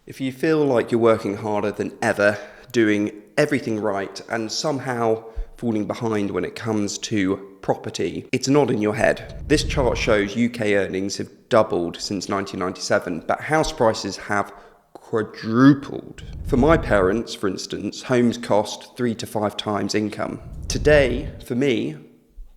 If you feel like you're working harder than ever, doing everything right, and somehow falling behind when it comes to property, it's nodding your head. This chart shows UK earnings have doubled since 1997, but house prices have quadrupled. For my parents, for instance, homes cost 3 to 5 times income. Today, for me,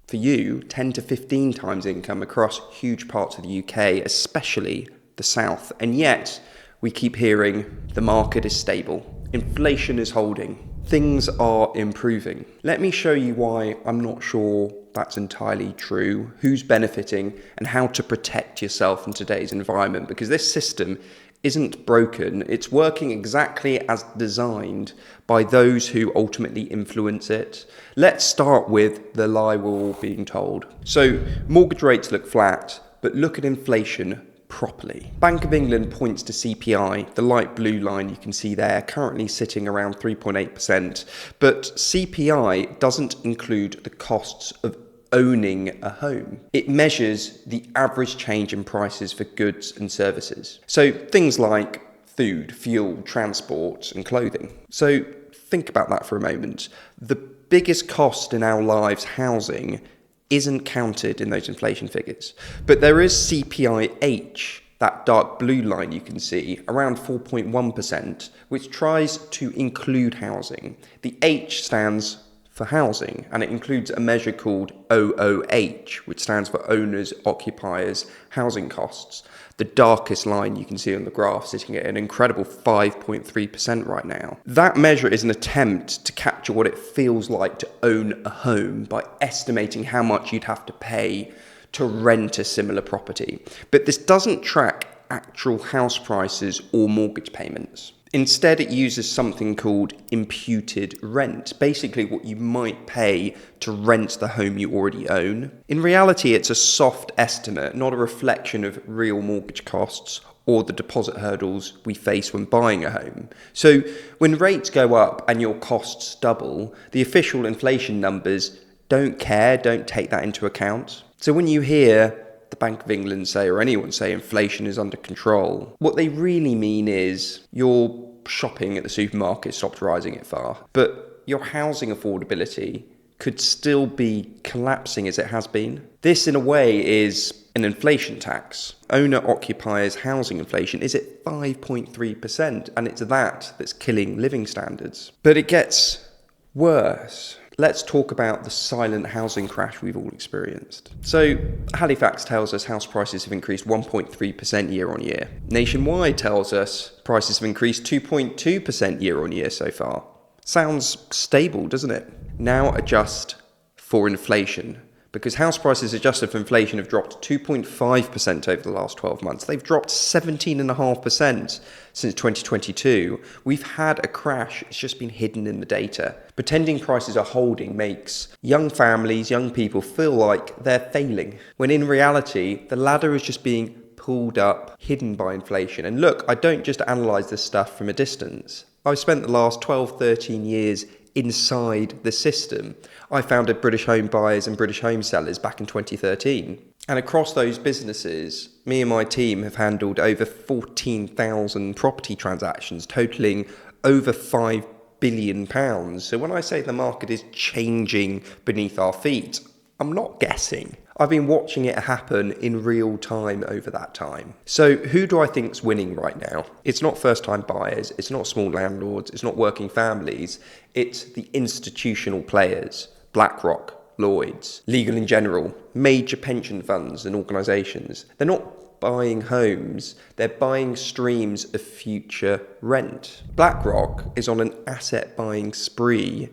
for you, 10 to 15 times income across huge parts of the UK, especially the south. And yet, we keep hearing the market is stable, inflation is holding, things are improving. Let me show you why I'm not sure that's entirely true, who's benefiting, and how to protect yourself in today's environment, because this system isn't broken, it's working exactly as designed by those who ultimately influence it. Let's start with the lie we're all being told. So, mortgage rates look flat, but look at inflation properly. Bank of England points to CPI, the light blue line you can see there, currently sitting around 3.8%, but CPI doesn't include the costs of owning a home. It measures the average change in prices for goods and services. So things like food, fuel, transport, and clothing. So think about that for a moment. The biggest cost in our lives, housing, isn't counted in those inflation figures. But there is CPIH, that dark blue line you can see, around 4.1%, which tries to include housing. The H stands for housing, and it includes a measure called OOH, which stands for owners, occupiers, housing costs. The darkest line you can see on the graph sitting at an incredible 5.3% right now. That measure is an attempt to capture what it feels like to own a home by estimating how much you'd have to pay to rent a similar property. But this doesn't track actual house prices or mortgage payments. Instead, it uses something called imputed rent, basically what you might pay to rent the home you already own. In reality, it's a soft estimate, not a reflection of real mortgage costs or the deposit hurdles we face when buying a home. So when rates go up and your costs double, the official inflation numbers don't take that into account. So when you hear the Bank of England say, or anyone say, inflation is under control, what they really mean is your shopping at the supermarket stopped rising it far, but your housing affordability could still be collapsing as it has been. This, in a way, is an inflation tax. Owner-occupiers housing inflation is at 5.3%, and it's that's killing living standards. But it gets worse. Let's talk about the silent housing crash we've all experienced. So, Halifax tells us house prices have increased 1.3% year on year. Nationwide tells us prices have increased 2.2% year on year so far. Sounds stable, doesn't it? Now adjust for inflation, because house prices adjusted for inflation have dropped 2.5% over the last 12 months. They've dropped 17.5% since 2022. We've had a crash, it's just been hidden in the data. Pretending prices are holding makes young families, young people feel like they're failing, when in reality, the ladder is just being pulled up, hidden by inflation. And look, I don't just analyse this stuff from a distance. I've spent the last 12, 13 years inside the system. I founded British Home Buyers and British Home Sellers back in 2013. And across those businesses, me and my team have handled over 14,000 property transactions, totaling over £5 billion. So when I say the market is changing beneath our feet, I'm not guessing. I've been watching it happen in real time over that time. So who do I think's winning right now? It's not first-time buyers, it's not small landlords, it's not working families, it's the institutional players, BlackRock, Lloyds, Legal & General, major pension funds and organisations. They're not buying homes, they're buying streams of future rent. BlackRock is on an asset buying spree,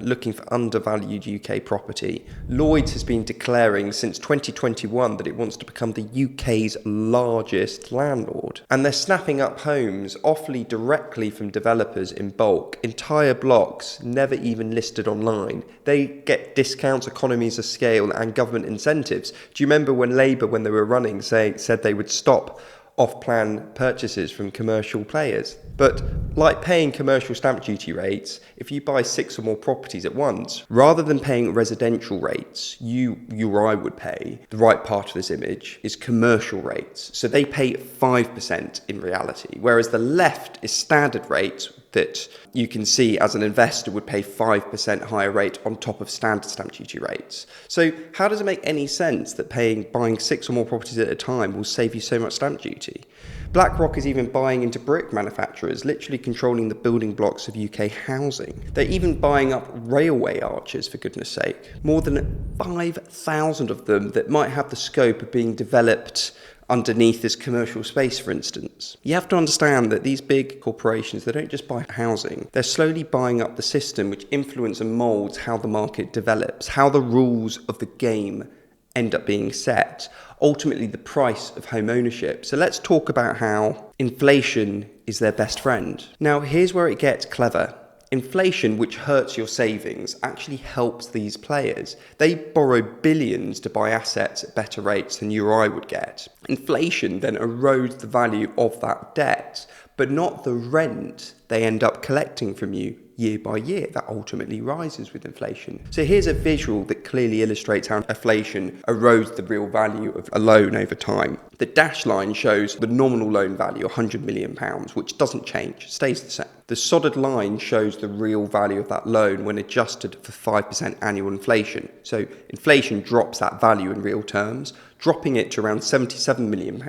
looking for undervalued UK property. Lloyds has been declaring since 2021 that it wants to become the UK's largest landlord. And they're snapping up homes awfully directly from developers in bulk, entire blocks never even listed online. They get discounts, economies of scale and government incentives. Do you remember when Labour, when they were running, said they would stop off-plan purchases from commercial players. But like paying commercial stamp duty rates, if you buy 6 or more properties at once, rather than paying residential rates, you or I would pay, the right part of this image is commercial rates. So they pay 5% in reality, whereas the left is standard rates that you can see as an investor would pay 5% higher rate on top of standard stamp duty rates. So how does it make any sense that buying 6 or more properties at a time will save you so much stamp duty? BlackRock is even buying into brick manufacturers, literally controlling the building blocks of UK housing. They're even buying up railway arches, for goodness sake. More than 5,000 of them that might have the scope of being developed underneath this commercial space, for instance. You have to understand that these big corporations, they don't just buy housing, they're slowly buying up the system which influences and molds how the market develops, how the rules of the game end up being set, ultimately the price of home ownership. So let's talk about how inflation is their best friend. Now here's where it gets clever. Inflation, which hurts your savings, actually helps these players. They borrow billions to buy assets at better rates than you or I would get. Inflation then erodes the value of that debt, but not the rent they end up collecting from you year by year. That ultimately rises with inflation. So here's a visual that clearly illustrates how inflation erodes the real value of a loan over time. The dashed line shows the nominal loan value, £100 million, which doesn't change, stays the same. The solid line shows the real value of that loan when adjusted for 5% annual inflation. So inflation drops that value in real terms, dropping it to around £77 million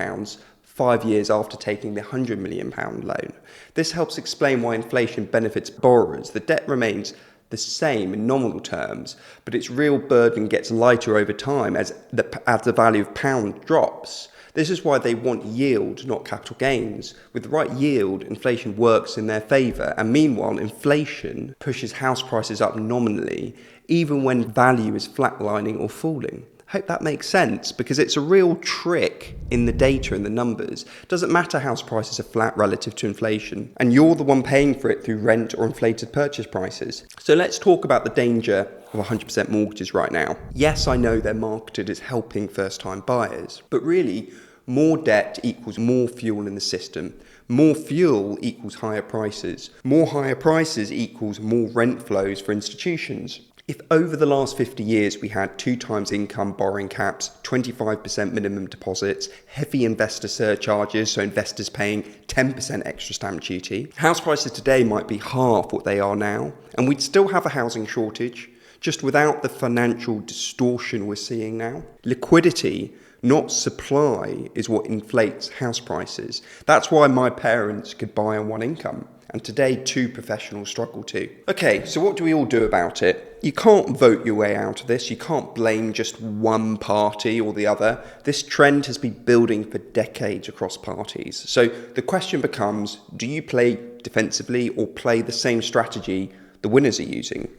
5 years after taking the £100 million loan. This helps explain why inflation benefits borrowers. The debt remains the same in nominal terms, but its real burden gets lighter over time as the value of pound drops. This is why they want yield, not capital gains. With the right yield, inflation works in their favour, and meanwhile, inflation pushes house prices up nominally, even when value is flatlining or falling. Hope that makes sense, because it's a real trick in the data and the numbers. It doesn't matter house prices are flat relative to inflation, and you're the one paying for it through rent or inflated purchase prices. So let's talk about the danger of 100% mortgages right now. Yes, I know they're marketed as helping first-time buyers, but really, more debt equals more fuel in the system. More fuel equals higher prices. More higher prices equals more rent flows for institutions. If over the last 50 years we had 2 times income borrowing caps, 25% minimum deposits, heavy investor surcharges, so investors paying 10% extra stamp duty, house prices today might be half what they are now, and we'd still have a housing shortage, just without the financial distortion we're seeing now. Liquidity, not supply, is what inflates house prices. That's why my parents could buy on one income, and today 2 professionals struggle to. Okay, so what do we all do about it? You can't vote your way out of this. You can't blame just one party or the other. This trend has been building for decades across parties. So the question becomes, do you play defensively or play the same strategy the winners are using?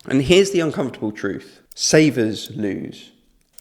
And here's the uncomfortable truth. Savers lose.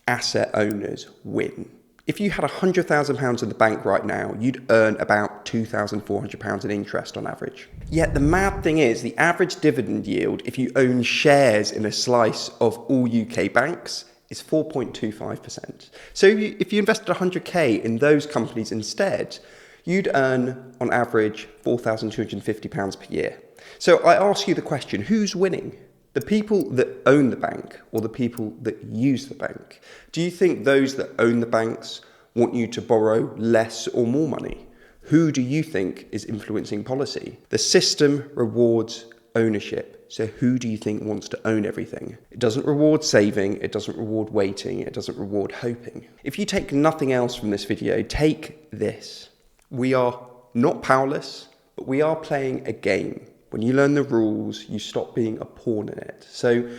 Asset owners win. If you had £100,000 in the bank right now, you'd earn about £2,400 in interest on average. Yet the mad thing is, the average dividend yield, if you own shares in a slice of all UK banks, is 4.25%. So if you invested 100k in those companies instead, you'd earn on average £4,250 per year. So I ask you the question, who's winning? The people that own the bank or the people that use the bank? Do you think those that own the banks want you to borrow less or more money? Who do you think is influencing policy? The system rewards ownership. So who do you think wants to own everything? It doesn't reward saving. It doesn't reward waiting. It doesn't reward hoping. If you take nothing else from this video, take this. We are not powerless, but we are playing a game. When you learn the rules, you stop being a pawn in it. So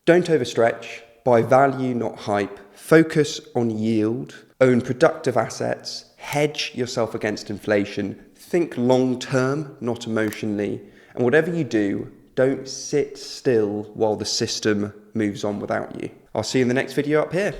don't overstretch, buy value, not hype, focus on yield, own productive assets, hedge yourself against inflation, think long term, not emotionally, and whatever you do, don't sit still while the system moves on without you. I'll see you in the next video up here.